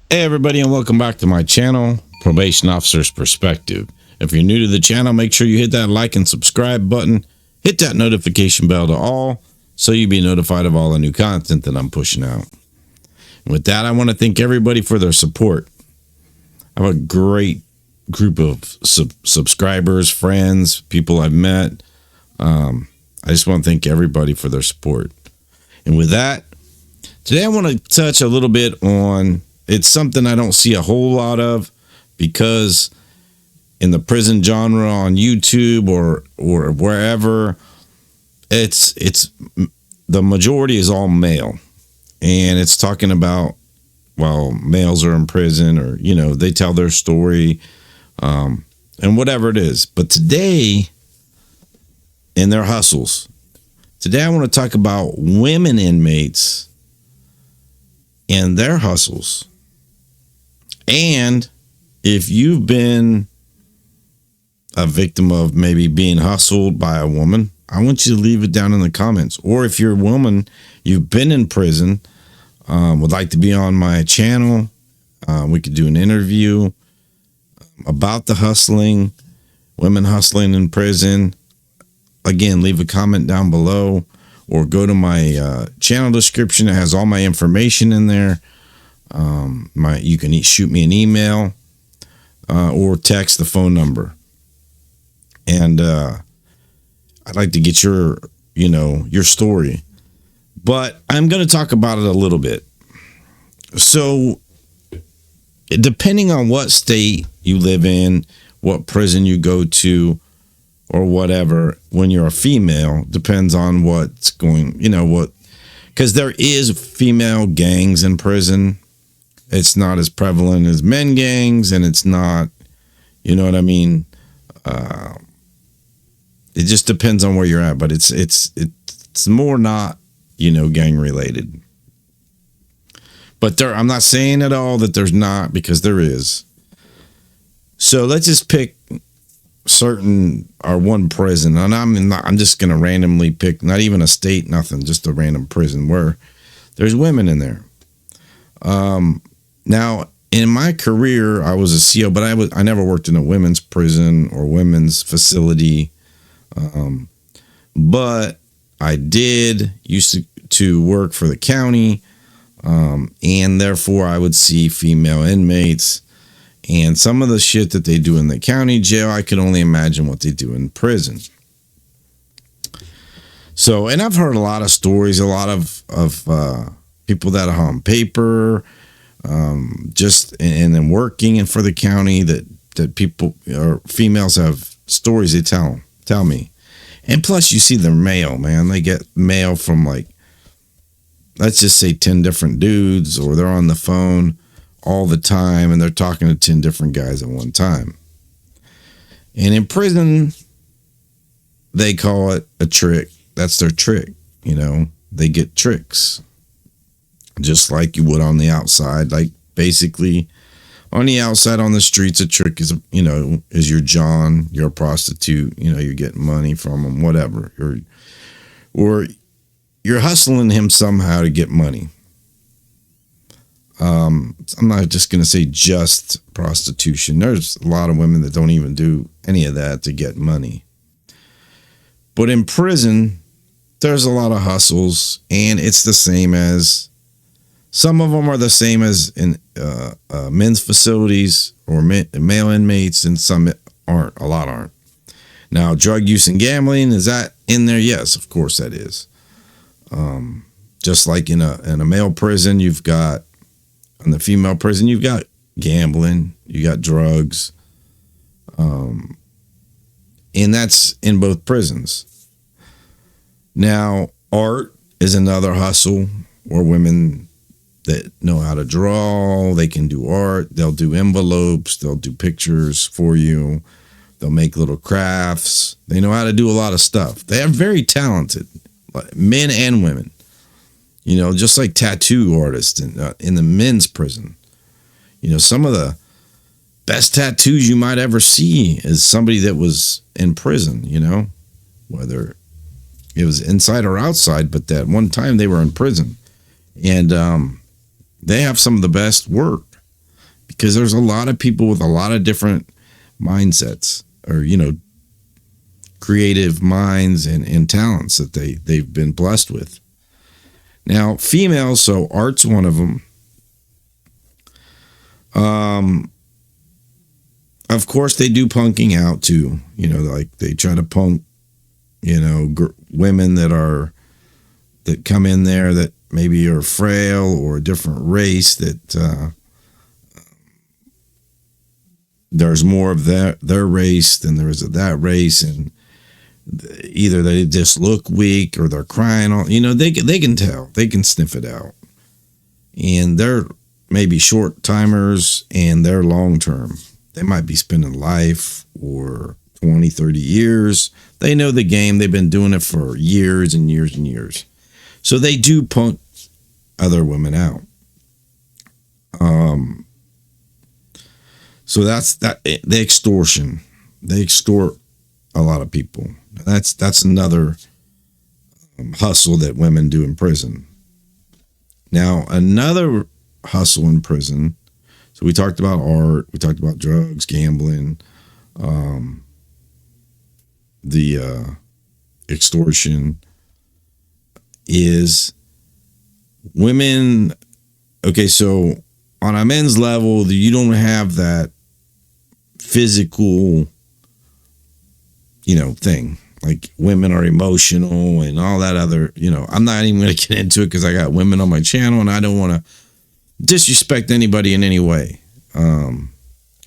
Hey everybody, and welcome back to my channel, Probation Officer's Perspective. If you're new to the channel, make sure you hit that like and subscribe button. Hit that notification bell to all so you'll be notified of all the new content that I'm pushing out. And with that, I want to thank everybody for their support. I have a great group of subscribers, friends, people I've met. I just want to thank everybody for their support. And with that, today I want to touch a little bit on, it's something I don't see a whole lot of because in the prison genre on YouTube or wherever, it's the majority is all male. And it's talking about, well, males are in prison or, they tell their story and whatever it is. But today, in their hustles, today I want to talk about women inmates and their hustles. And if you've been a victim of maybe being hustled by a woman, I want you to leave it down in the comments. Or if you're a woman, you've been in prison, would like to be on my channel, we could do an interview about the hustling, women hustling in prison. Again, leave a comment down below or go to my channel description. It has all my information in there. You can shoot me an email or text the phone number. And I'd like to get your story. But I'm going to talk about it a little bit. So, depending on what state you live in, what prison you go to, or whatever, when you're a female, depends on what's going, because there is female gangs in prison. It's not as prevalent as men gangs, and it's not, you know what I mean? It just depends on where you're at, but it's more not, gang related. But I'm not saying at all that there's not, because there is. So let's just pick one prison, and I'm just going to randomly pick, not even a state, nothing, just a random prison where there's women in there. Now, in my career, I was a CO, but I never worked in a women's prison or women's facility. But I used to work for the county, and therefore I would see female inmates. And some of the shit that they do in the county jail, I can only imagine what they do in prison. So, and I've heard a lot of stories, a lot of people that are on paper, and then working and for the county that people or females have stories they tell me. And plus you see the mail, man. They get mail from let's just say 10 different dudes, or they're on the phone all the time and they're talking to 10 different guys at one time. And in prison, they call it a trick. That's their trick. They get tricks. Just like you would on the outside. Like basically on the outside on the streets, a trick is, is your John, you're a prostitute, you're getting money from them, whatever. Or you're hustling him somehow to get money. I'm not just going to say just prostitution. There's a lot of women that don't even do any of that to get money. But in prison, there's a lot of hustles, and it's the same as, some of them are the same as in men's facilities or male inmates, and some aren't. A lot aren't. Now, drug use and gambling, is that in there? Yes, of course that is. Just like in a male prison, you've got, in the female prison, you've got gambling, you got drugs, and that's in both prisons. Now, art is another hustle where women that know how to draw, they can do art, they'll do envelopes, they'll do pictures for you, they'll make little crafts, they know how to do a lot of stuff. They are very talented, men and women. Just like tattoo artists in the men's prison. Some of the best tattoos you might ever see is somebody that was in prison, whether it was inside or outside, but that one time they were in prison. And they have some of the best work. because there's a lot of people with a lot of different mindsets, or creative minds and talents that they've been blessed with. Now, females, so art's one of them. Of course, they do punking out too. Like they try to punk, women that come in there that maybe are frail or a different race, that there's more of their race than there is of that race, and either they just look weak or they're crying. They can tell, they can sniff it out, and they're maybe short timers and they're long term. They might be spending life or 20, 30 years. They know the game. They've been doing it for years and years and years. So they do punk other women out. So that's that. The extortion. They extort a lot of people. That's another hustle that women do in prison. Now, another hustle in prison. So we talked about art. We talked about drugs, gambling, the extortion is women. Okay, so on a men's level, you don't have that physical, thing. Like women are emotional and all that other, I'm not even going to get into it because I got women on my channel and I don't want to disrespect anybody in any way.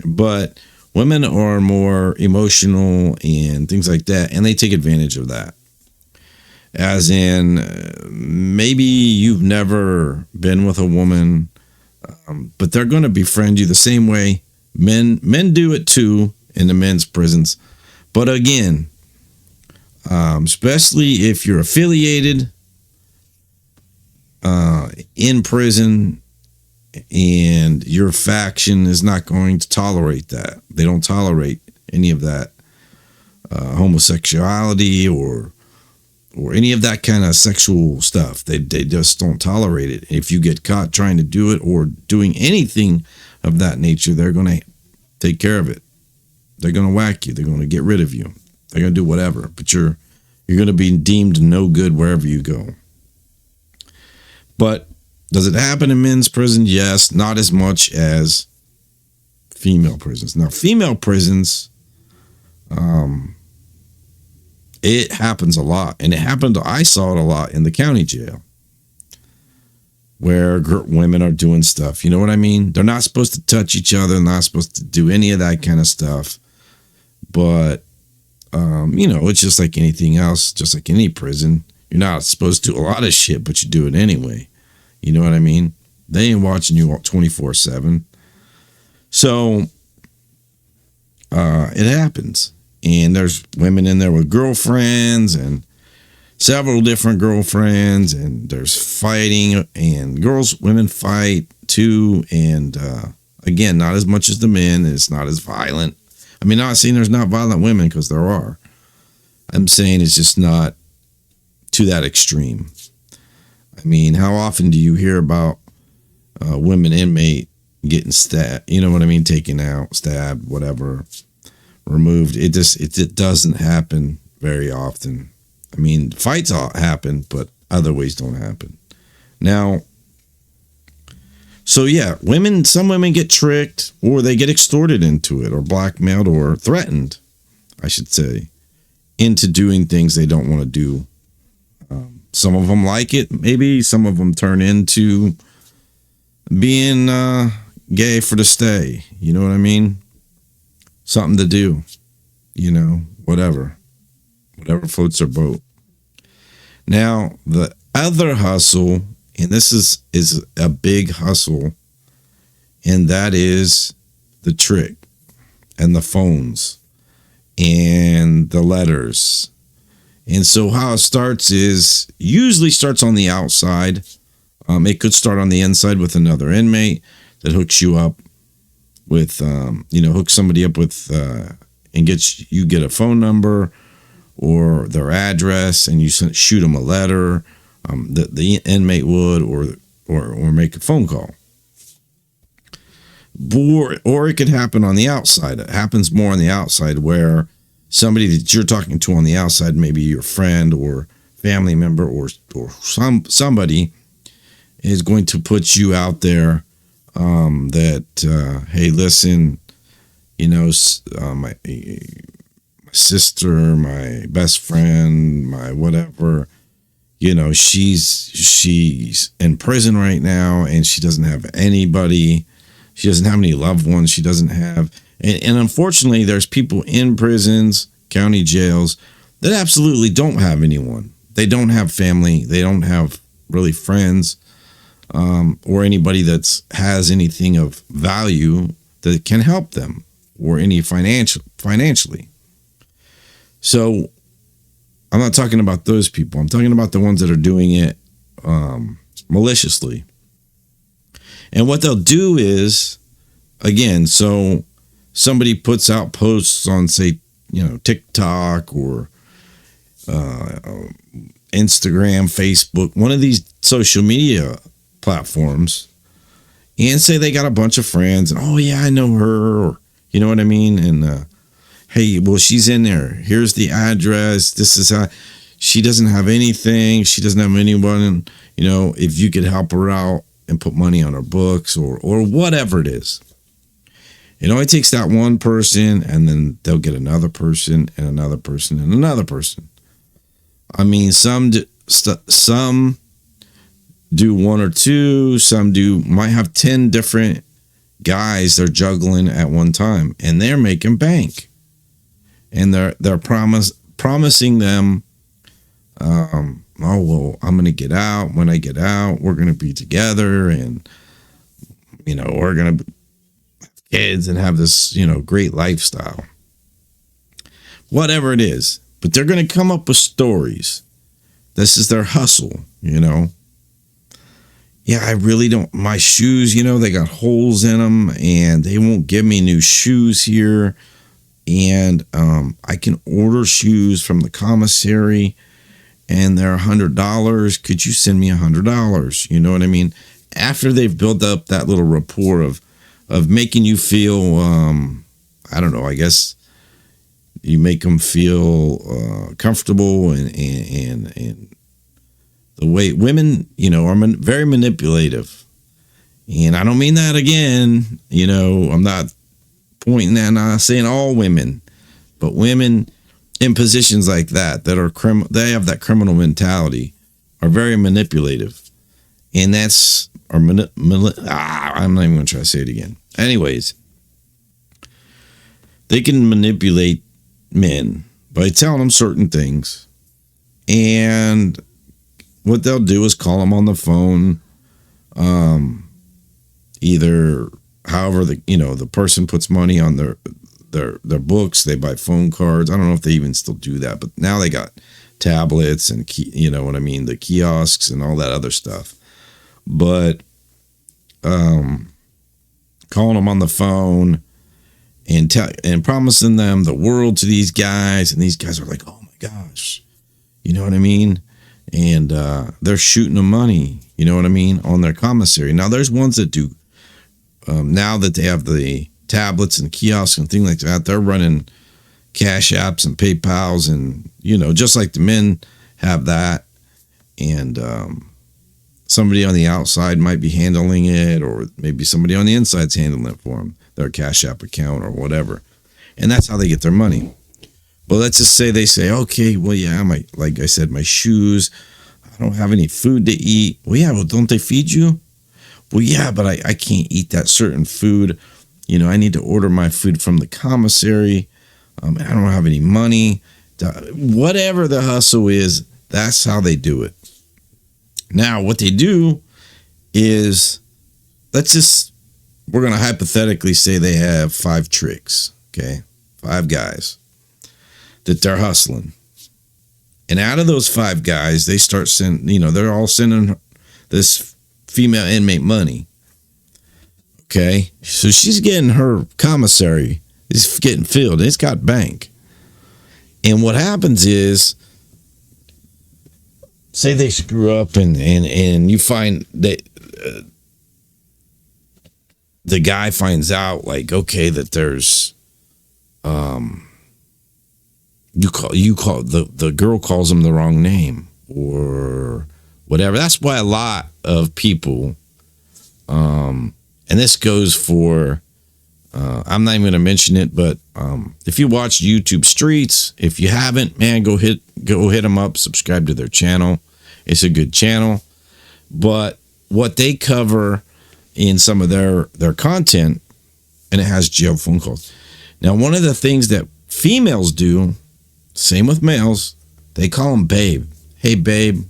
But women are more emotional and things like that, and they take advantage of that. As in, maybe you've never been with a woman, but they're going to befriend you the same way men do it too in the men's prisons. But again, especially if you're affiliated in prison, and your faction is not going to tolerate that. They don't tolerate any of that homosexuality or any of that kind of sexual stuff. They just don't tolerate it. If you get caught trying to do it or doing anything of that nature, they're going to take care of it. They're going to whack you. They're going to get rid of you. They're going to do whatever. But you're going to be deemed no good wherever you go. But does it happen in men's prison? Yes, not as much as female prisons. Now, female prisons, it happens a lot. And I saw it a lot in the county jail, where women are doing stuff. You know what I mean? They're not supposed to touch each other. They're not supposed to do any of that kind of stuff. But, it's just like anything else, just like any prison. You're not supposed to do a lot of shit, but you do it anyway. You know what I mean? They ain't watching you 24/7. So it happens. And there's women in there with girlfriends and several different girlfriends, and there's fighting, and women fight too. And again, not as much as the men. It's not as violent. I mean, not saying there's not violent women, because there are. I'm saying it's just not to that extreme. I mean, how often do you hear about women inmate getting stabbed? You know what I mean? Taken out, stabbed, whatever, removed. It doesn't happen very often. I mean, fights all happen, but other ways don't happen. Now, so yeah, some women get tricked, or they get extorted into it, or blackmailed, or threatened, I should say, into doing things they don't want to do. Some of them like it, maybe. Some of them turn into being gay for the stay. You know what I mean? Something to do. Whatever floats their boat. Now, the other hustle, and this is a big hustle, and that is the trick and the phones and the letters. And so how it starts is usually starts on the outside. It could start on the inside with another inmate that hooks you up with, hooks somebody up with, and you get a phone number or their address, and you shoot them a letter. The inmate would, or make a phone call. Or it could happen on the outside. It happens more on the outside, where somebody that you're talking to on the outside, maybe your friend or family member or somebody, is going to put you out there, that hey, listen, my sister, my best friend, my whatever, she's in prison right now, and she doesn't have anybody. She doesn't have any loved ones. She doesn't have, and unfortunately, there's people in prisons, county jails, that absolutely don't have anyone. They don't have family. They don't have really friends, or anybody that has anything of value that can help them, or any financially. So I'm not talking about those people. I'm talking about the ones that are doing it maliciously. And what they'll do is, again, so somebody puts out posts on, say, TikTok or Instagram, Facebook, one of these social media platforms, and say they got a bunch of friends, and oh yeah, I know her, or you know what I mean, and hey, well, she's in there. Here's the address. This is how she doesn't have anything. She doesn't have anyone. If you could help her out and put money on her books, or whatever it is. It only takes that one person, and then they'll get another person and another person and another person. I mean, some do one or two. Some might have 10 different guys they're juggling at one time, and they're making bank. And they're promising them, oh well, I'm gonna get out. When I get out, we're gonna be together, and we're gonna have kids and have this great lifestyle. Whatever it is, but they're gonna come up with stories. This is their hustle, Yeah, I really don't. My shoes, they got holes in them, and they won't give me new shoes here. And I can order shoes from the commissary, and they're $100. Could you send me $100? You know what I mean? After they've built up that little rapport of making you feel, I don't know, I guess you make them feel comfortable, and the way women, are very manipulative. And I don't mean that again, I'm not pointing that, not saying all women, but women in positions like that are they have that criminal mentality, are very manipulative. And that's, I'm not even going to try to say it again. Anyways, they can manipulate men by telling them certain things. And what they'll do is call them on the phone, either however the person puts money on their books. They buy phone cards. I don't know if they even still do that, but now they got tablets and the kiosks and all that other stuff. But calling them on the phone and promising them the world to these guys, and these guys are like, oh my gosh, you know what I mean? And they're shooting them money, you know what I mean, on their commissary. Now there's ones that do. Now that they have the tablets and kiosks and things like that, they're running Cash Apps and PayPals, and just like the men have that, and somebody on the outside might be handling it, or maybe somebody on the inside's handling it for them, their Cash App account or whatever, and that's how they get their money. Well, let's just say they say, okay, well, yeah, like I said, my shoes, I don't have any food to eat. Well, yeah, well, don't they feed you? Well, yeah, but I can't eat that certain food. I need to order my food from the commissary. I don't have any money. Whatever the hustle is, that's how they do it. Now, what they do is, we're going to hypothetically say they have 5 tricks, okay? 5 guys that they're hustling. And out of those 5 guys, they start sending, they're all sending this female inmate money. Okay, so she's getting her commissary, it's getting filled, it's got bank. And what happens is, say they screw up and you find that the guy finds out, like, okay, that there's the girl calls him the wrong name or whatever. That's why a lot of people, and this goes for, I'm not even going to mention it, but if you watch YouTube Streets, if you haven't, man, go hit them up, subscribe to their channel. It's a good channel. But what they cover in some of their content, and it has jail phone calls. Now, one of the things that females do, same with males, they call them babe. Hey, babe.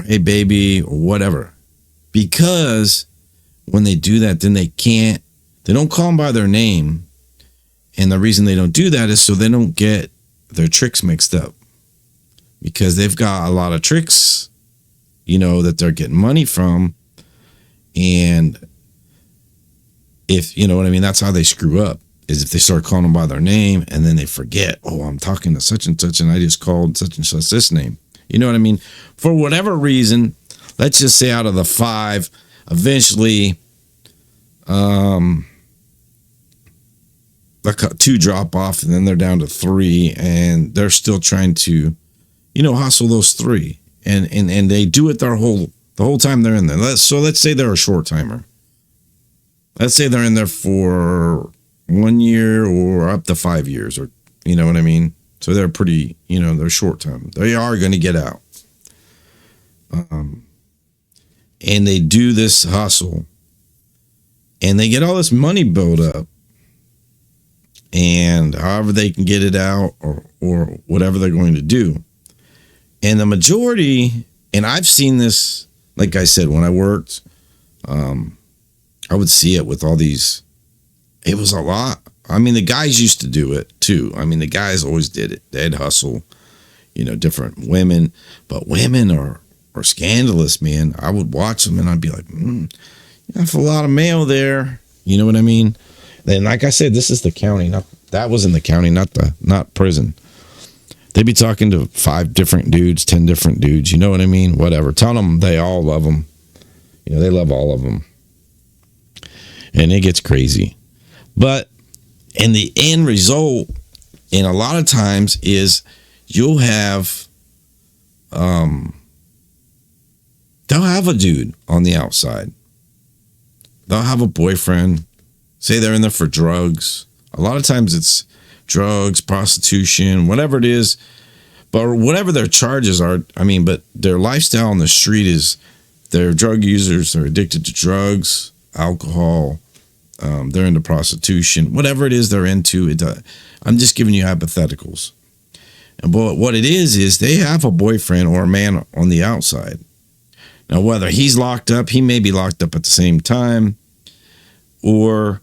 Hey, baby, or whatever. Because when they do that, then they don't call them by their name. And the reason they don't do that is so they don't get their tricks mixed up. Because they've got a lot of tricks, that they're getting money from. And if, you know what I mean, that's how they screw up, is if they start calling them by their name and then they forget, oh, I'm talking to such and such and I just called such and such this name. You know what I mean? For whatever reason, let's just say out of the 5, eventually, 2 drop off and then they're down to 3 and they're still trying to, hustle those 3. And they do it the whole time they're in there. Let's say they're a short timer. Let's say they're in there for 1 year or up to 5 years, or you know what I mean? So they're pretty, they're short time. They are going to get out. And they do this hustle and they get all this money built up, and however they can get it out or whatever they're going to do. And the majority, and I've seen this, like I said, when I worked, I would see it with all these. It was a lot. I mean, the guys used to do it too. I mean, the guys always did it. They'd hustle, different women. But women are scandalous, man. I would watch them and I'd be like, that's a lot of mail there. You know what I mean? Then, like I said, this is the county. That was in the county, not prison. They'd be talking to 5 different dudes, 10 different dudes. You know what I mean? Whatever. Tell them they all love them. They love all of them. And it gets crazy. But in the end result, and a lot of times, is you'll have, they'll have a dude on the outside. They'll have a boyfriend. Say they're in there for drugs. A lot of times it's drugs, prostitution, whatever it is. But whatever their charges are, but their lifestyle on the street is they're drug users, they're addicted to drugs, alcohol, they're into prostitution, whatever it is they're into. I'm just giving you hypotheticals. But what it is they have a boyfriend or a man on the outside. Now, whether he's locked up, he may be locked up at the same time, or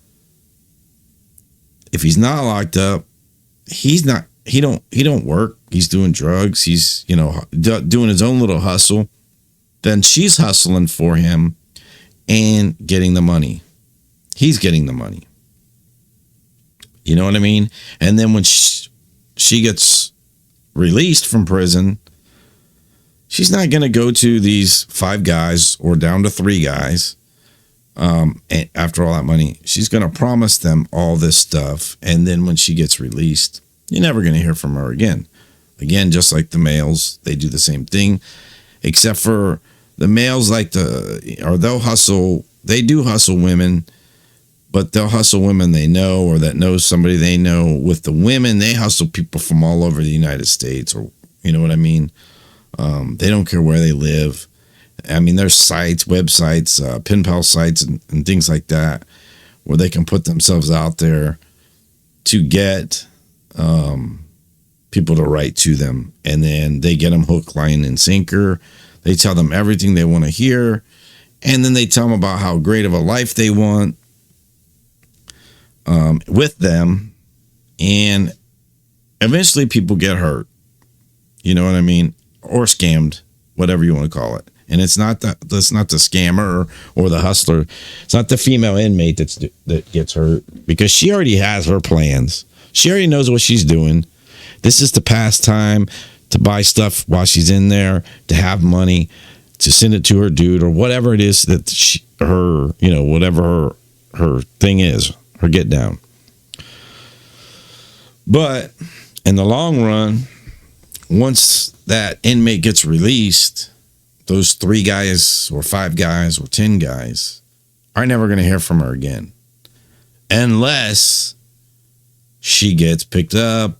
if he's not locked up, he don't work. He's doing drugs. He's, doing his own little hustle. Then she's hustling for him and getting the money. He's getting the money. You know what I mean? And then when she gets released from prison, she's not going to go to these 5 guys or down to 3 guys. And after all that money, she's going to promise them all this stuff. And then when she gets released, you're never going to hear from her again. Again, just like the males, they do the same thing, except for the males they'll hustle. They do hustle women, but they'll hustle women they know or that knows somebody they know. With the women, they hustle people from all over the United States, or you know what I mean? They don't care where they live. There's sites, websites, pen pal sites and things like that where they can put themselves out there to get people to write to them. And then they get them hook, line, and sinker. They tell them everything they want to hear. And then they tell them about how great of a life they want with them. And eventually people get hurt. You know what I mean? Or scammed, whatever you want to call it. And that's not the scammer or the hustler. It's not the female inmate that gets hurt, because she already has her plans. She already knows what she's doing. This is to pass time, to buy stuff while she's in there, to have money, to send it to her dude or whatever it is that whatever her her thing is, her get down. But in the long run, once that inmate gets released, those 3 guys or 5 guys or 10 guys are never going to hear from her again. Unless she gets picked up,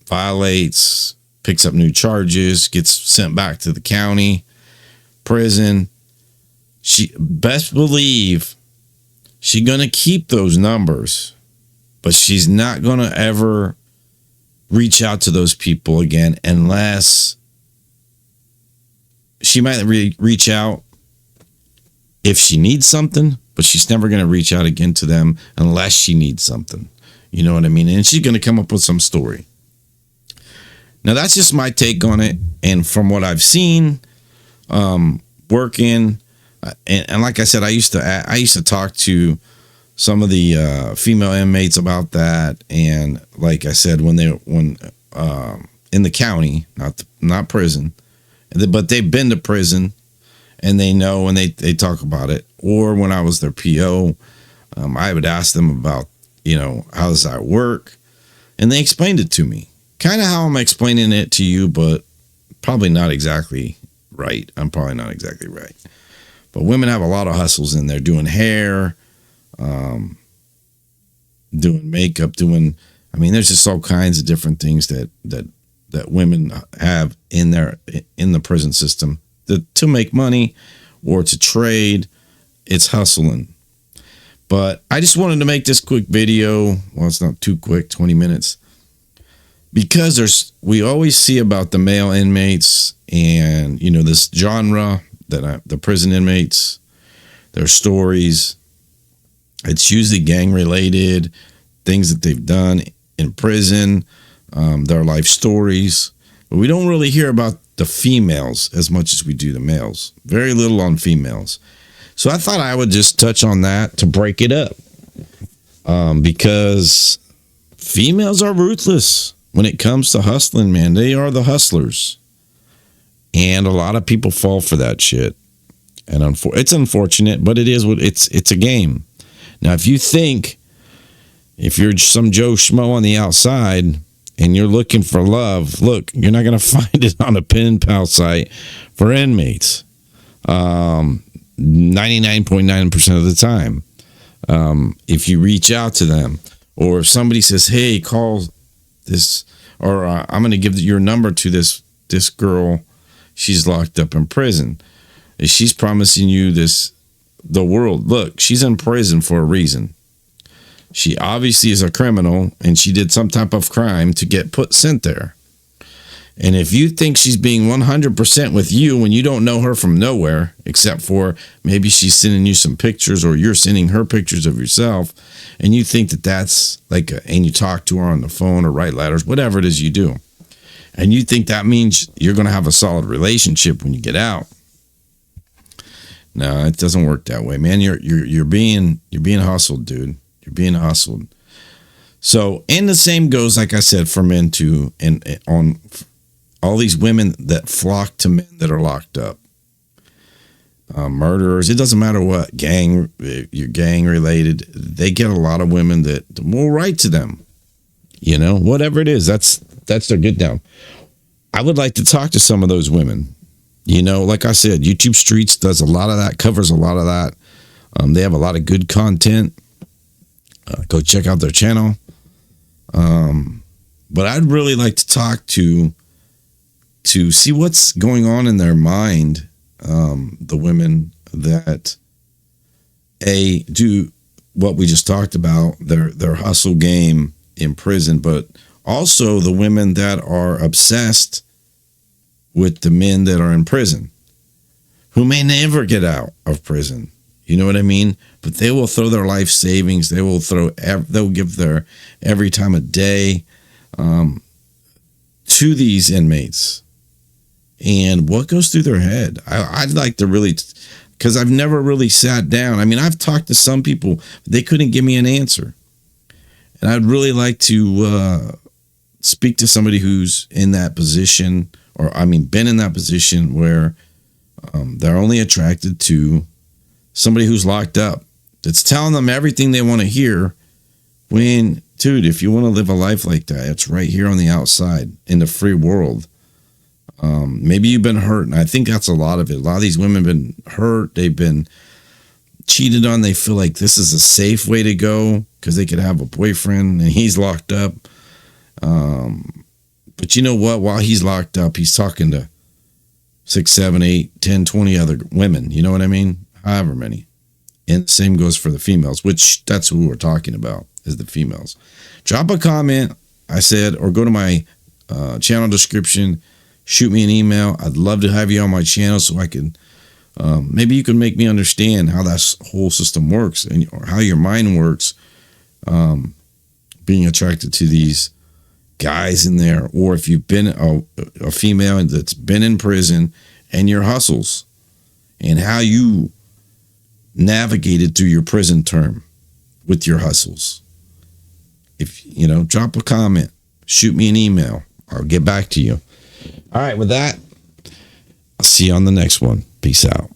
violates, picks up new charges, gets sent back to the county prison. She best believe she's going to keep those numbers, but she's not going to ever reach out to those people again, unless she might reach out if she needs something, but she's never going to reach out again to them unless she needs something. You know what I mean? And she's going to come up with some story. Now, that's just my take on it. And from what I've seen, working, and like I said, I used to talk to some of the female inmates about that. And like I said, when in the county, not prison, but they've been to prison and they know, and they talk about it. Or when I was their PO, I would ask them about, how does that work? And they explained it to me. Kind of how I'm explaining it to you, but probably not exactly right. I'm probably not exactly right. But women have a lot of hustles in there, doing hair, doing makeup, there's just all kinds of different things that women have in the prison system to make money or to trade. It's hustling. But I just wanted to make this quick video. Well, it's not too quick, 20 minutes. Because we always see about the male inmates and, this genre, the prison inmates, their stories. It's usually gang related, things that they've done in prison, their life stories. But we don't really hear about the females as much as we do the males. Very little on females. So I thought I would just touch on that to break it up. Because females are ruthless when it comes to hustling, man. They are the hustlers. And a lot of people fall for that shit. And it's unfortunate, but it is what it's a game. Now, if you're some Joe Schmo on the outside and you're looking for love, look, you're not going to find it on a pen pal site for inmates. 99.9% of the time. If you reach out to them, or if somebody says, hey, call this, or I'm going to give your number to this girl, she's locked up in prison. She's promising you the world. Look, she's in prison for a reason. She obviously is a criminal, and she did some type of crime to get sent there. And if you think she's being 100% with you when you don't know her from nowhere, except for maybe she's sending you some pictures or you're sending her pictures of yourself, and you think that's and you talk to her on the phone or write letters, whatever it is you do, and you think that means you're going to have a solid relationship when you get out. No, it doesn't work that way, man. You're being hustled, dude. You're being hustled. So, and the same goes, like I said, for men too, and on all these women that flock to men that are locked up. Murderers, it doesn't matter what you're gang related, they get a lot of women that will write to them. Whatever it is, that's their get down. I would like to talk to some of those women. Like I said, YouTube Streets does a lot of that, covers a lot of that. They have a lot of good content. Go check out their channel. But I'd really like to talk to see what's going on in their mind. The women that do what we just talked about, their hustle game in prison, but also the women that are obsessed with the men that are in prison, who may never get out of prison. You know what I mean? But they will throw their life savings. They'll give their every time of day to these inmates. And what goes through their head? I'd like to really, because I've never really sat down. I've talked to some people, they couldn't give me an answer. And I'd really like to speak to somebody who's in that position, or been in that position where they're only attracted to somebody who's locked up. that's telling them everything they want to hear. When, dude, if you want to live a life like that, it's right here on the outside in the free world. Maybe you've been hurt, and I think that's a lot of it. A lot of these women have been hurt. They've been cheated on. They feel like this is a safe way to go because they could have a boyfriend and he's locked up. But you know what? While he's locked up, he's talking to 6, 7, 8, 10, 20 other women. You know what I mean? However many. And the same goes for the females, which that's who we're talking about, is the females. Drop a comment, I said, or go to my channel description. Shoot me an email. I'd love to have you on my channel so I can, maybe you can make me understand how that whole system works and or how your mind works, being attracted to these guys in there, or if you've been a female that's been in prison and your hustles and how you navigated through your prison term with your hustles. If you know, drop a comment, shoot me an email. I'll get back to you. All right, with that, I'll see you on the next one. Peace out.